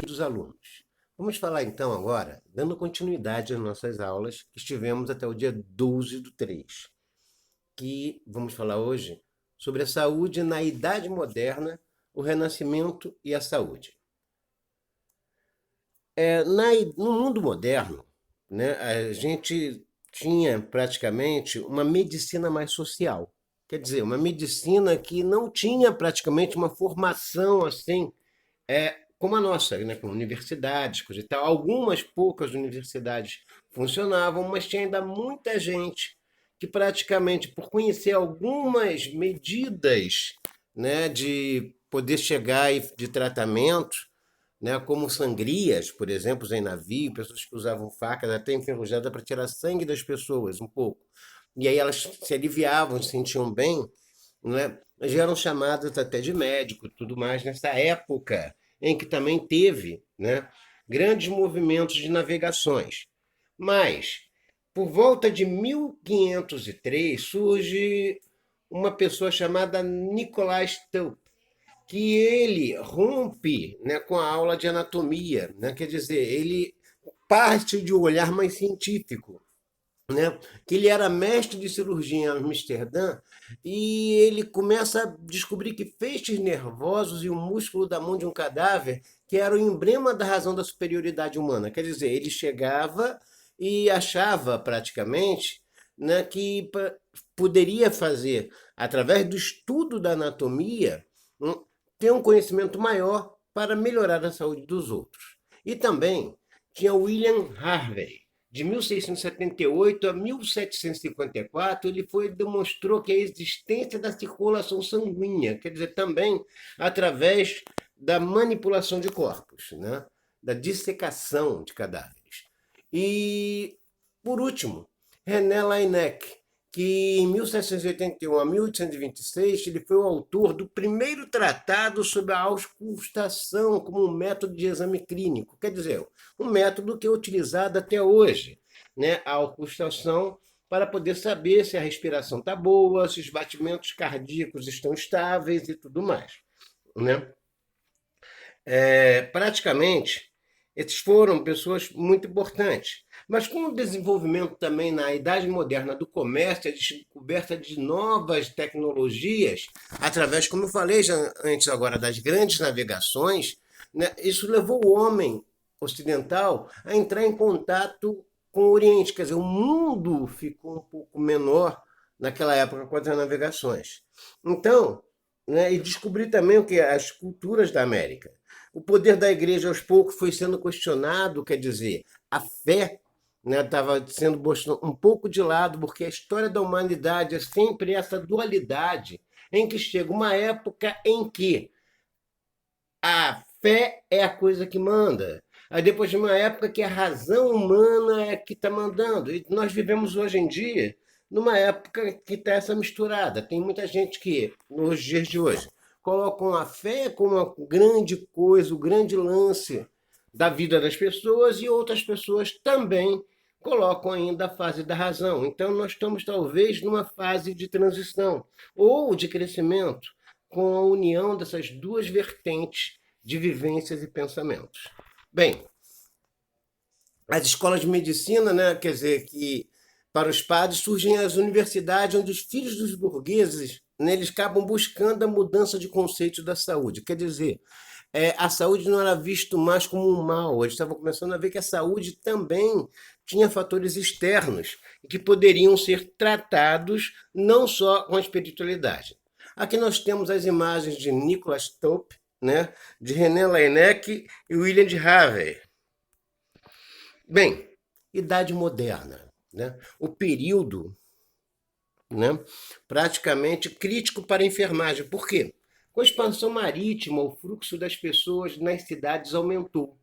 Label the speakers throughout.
Speaker 1: Dos alunos. Vamos falar então agora, dando continuidade às nossas aulas que estivemos até o dia 12/3, que vamos falar hoje sobre a saúde na Idade Moderna, o Renascimento e a saúde. No mundo moderno, né, a gente tinha praticamente uma medicina mais social. Quer dizer, uma medicina que não tinha praticamente uma formação assim como a nossa, né, com universidades, coisa e tal. Algumas poucas universidades funcionavam, mas tinha ainda muita gente que praticamente por conhecer algumas medidas, né, de poder chegar de tratamento, né, como sangrias, por exemplo, em navio, pessoas que usavam facas até enferrujadas para tirar sangue das pessoas, um pouco. E aí elas se aliviavam, se sentiam bem, né? Já eram chamadas até de médico, tudo mais nessa época em que também teve, né, grandes movimentos de navegações. Mas por volta de 1503 surge uma pessoa chamada Nicolas Stupp, que ele rompe, né, com a aula de anatomia, né? Quer dizer, ele parte de um olhar mais científico, né? Que ele era mestre de cirurgia em Amsterdã e ele começa a descobrir que feixes nervosos e o músculo da mão de um cadáver que era o emblema da razão da superioridade humana. Quer dizer, ele chegava e achava praticamente, né, que poderia fazer, através do estudo da anatomia, ter um conhecimento maior para melhorar a saúde dos outros. E também tinha William Harvey, de 1678 a 1754, ele demonstrou que a existência da circulação sanguínea, quer dizer, também através da manipulação de corpos, né? Da dissecação de cadáveres. E, por último, René Laennec, que em 1781 a 1826 ele foi o autor do primeiro tratado sobre a auscultação como um método de exame clínico, quer dizer, um método que é utilizado até hoje, né, a auscultação para poder saber se a respiração está boa, se os batimentos cardíacos estão estáveis e tudo mais, né? Praticamente, esses foram pessoas muito importantes. Mas com o desenvolvimento também na Idade Moderna do comércio, a descoberta de novas tecnologias, através, como eu falei já antes agora, das grandes navegações, né, isso levou o homem ocidental a entrar em contato com o Oriente. Quer dizer, o mundo ficou um pouco menor naquela época com as navegações. Então, né, e descobrir também o que as culturas da América. O poder da igreja aos poucos foi sendo questionado, quer dizer, a fé, né, estava sendo posto um pouco de lado, porque a história da humanidade é sempre essa dualidade, em que chega uma época em que a fé é a coisa que manda. Aí depois de uma época que a razão humana é que está mandando. E nós vivemos hoje em dia numa época que está essa misturada. Tem muita gente que, nos dias de hoje, colocam a fé como uma grande coisa, o grande lance da vida das pessoas, e outras pessoas também colocam ainda a fase da razão. Então nós estamos talvez numa fase de transição ou de crescimento com a união dessas duas vertentes de vivências e pensamentos. Bem, as escolas de medicina, né, quer dizer, que para os padres surgem as universidades onde os filhos dos burgueses, né, eles acabam buscando a mudança de conceito da saúde. Quer dizer, a saúde não era visto mais como um mal, eles estavam começando a ver que a saúde também tinha fatores externos e que poderiam ser tratados não só com a espiritualidade. Aqui nós temos as imagens de Nicolas Tope, né, de René Laennec e William de Harvey. Bem, Idade Moderna, né, o período, né, praticamente crítico para a enfermagem. Por quê? Com a expansão marítima, o fluxo das pessoas nas cidades aumentou.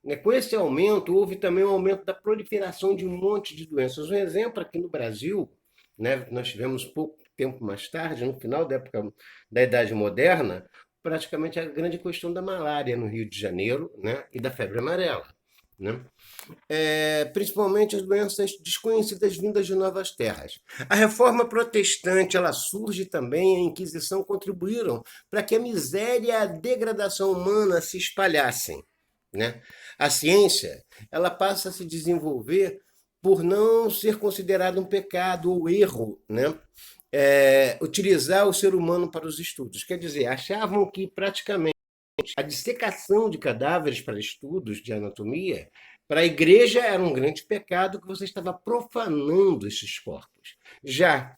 Speaker 1: Né? Com esse aumento, houve também um aumento da proliferação de um monte de doenças. Um exemplo aqui no Brasil, né, nós tivemos pouco tempo mais tarde, no final da época da Idade Moderna, praticamente a grande questão da malária no Rio de Janeiro, né, e da febre amarela. Né? Principalmente as doenças desconhecidas vindas de novas terras. A reforma protestante ela surge também, a Inquisição contribuíram para que a miséria e a degradação humana se espalhassem. né? A ciência, ela passa a se desenvolver por não ser considerado um pecado ou erro, né? Utilizar o ser humano para os estudos. Quer dizer, achavam que praticamente a dissecação de cadáveres para estudos de anatomia, para a igreja era um grande pecado que você estava profanando esses corpos. Já,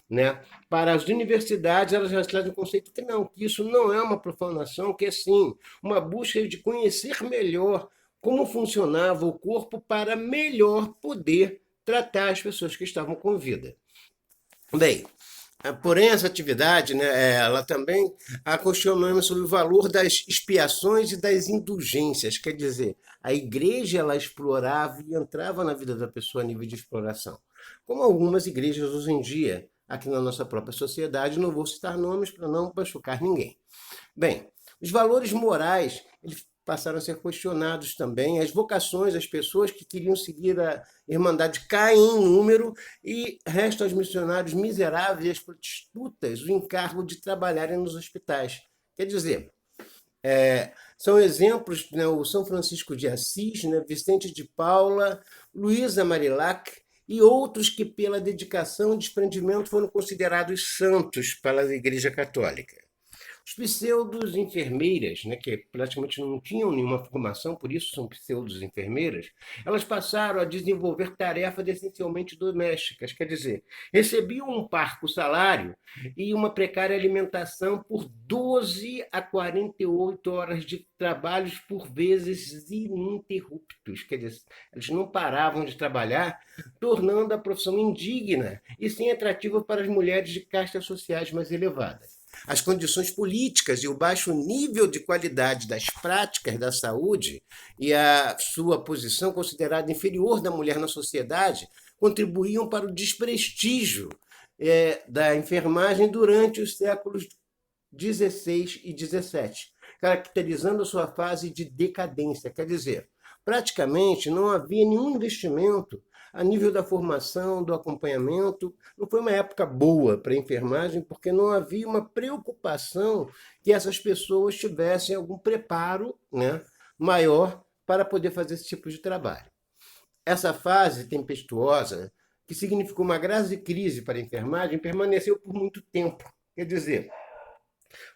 Speaker 1: né, para as universidades, elas já trazem o conceito que não, que isso não é uma profanação, que é sim uma busca de conhecer melhor como funcionava o corpo para melhor poder tratar as pessoas que estavam com vida. Bem, porém, essa atividade, né, ela também há questionamentos sobre o valor das expiações e das indulgências. Quer dizer, a igreja ela explorava e entrava na vida da pessoa a nível de exploração. Como algumas igrejas hoje em dia, aqui na nossa própria sociedade, não vou citar nomes para não machucar ninguém. Bem, os valores morais eles passaram a ser questionados também, as vocações, as pessoas que queriam seguir a Irmandade caem em número e restam aos missionários miseráveis e às prostitutas o encargo de trabalharem nos hospitais. Quer dizer, são exemplos, né, o São Francisco de Assis, né, Vicente de Paula, Luísa Marilac e outros que, pela dedicação e desprendimento, foram considerados santos pela Igreja Católica. Os pseudos enfermeiras, né, que praticamente não tinham nenhuma formação, por isso são pseudos enfermeiras, elas passaram a desenvolver tarefas essencialmente domésticas, quer dizer, recebiam um parco salário e uma precária alimentação por 12 a 48 horas de trabalhos por vezes ininterruptos, quer dizer, eles não paravam de trabalhar, tornando a profissão indigna e sem atrativa para as mulheres de castas sociais mais elevadas. As condições políticas e o baixo nível de qualidade das práticas da saúde e a sua posição considerada inferior da mulher na sociedade contribuíam para o desprestígio da enfermagem durante os séculos XVI e XVII, caracterizando a sua fase de decadência. Quer dizer, praticamente não havia nenhum investimento a nível da formação, do acompanhamento. Não foi uma época boa para a enfermagem, porque não havia uma preocupação que essas pessoas tivessem algum preparo, né, maior para poder fazer esse tipo de trabalho. Essa fase tempestuosa, que significou uma grave crise para a enfermagem, permaneceu por muito tempo. Quer dizer,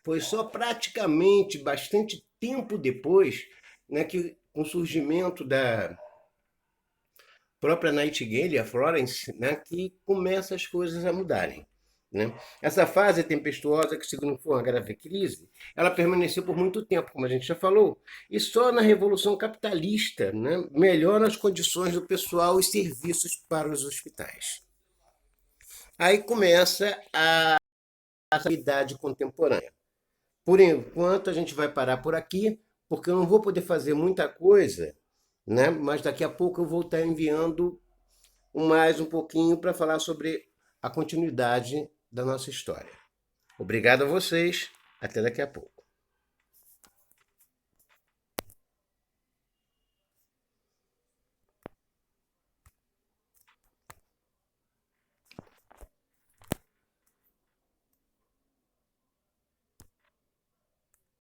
Speaker 1: foi só praticamente bastante tempo depois, né, que com o surgimento da própria Nightingale, a Florence, né, que começa as coisas a mudarem. Né? Essa fase tempestuosa, que significou uma grave crise, ela permaneceu por muito tempo, como a gente já falou, e só na Revolução Capitalista, né, melhoram as condições do pessoal e serviços para os hospitais. Aí começa a idade contemporânea. Por enquanto, a gente vai parar por aqui, porque eu não vou poder fazer muita coisa, né? Mas daqui a pouco eu vou estar enviando mais um pouquinho para falar sobre a continuidade da nossa história. Obrigado a vocês, até daqui a pouco.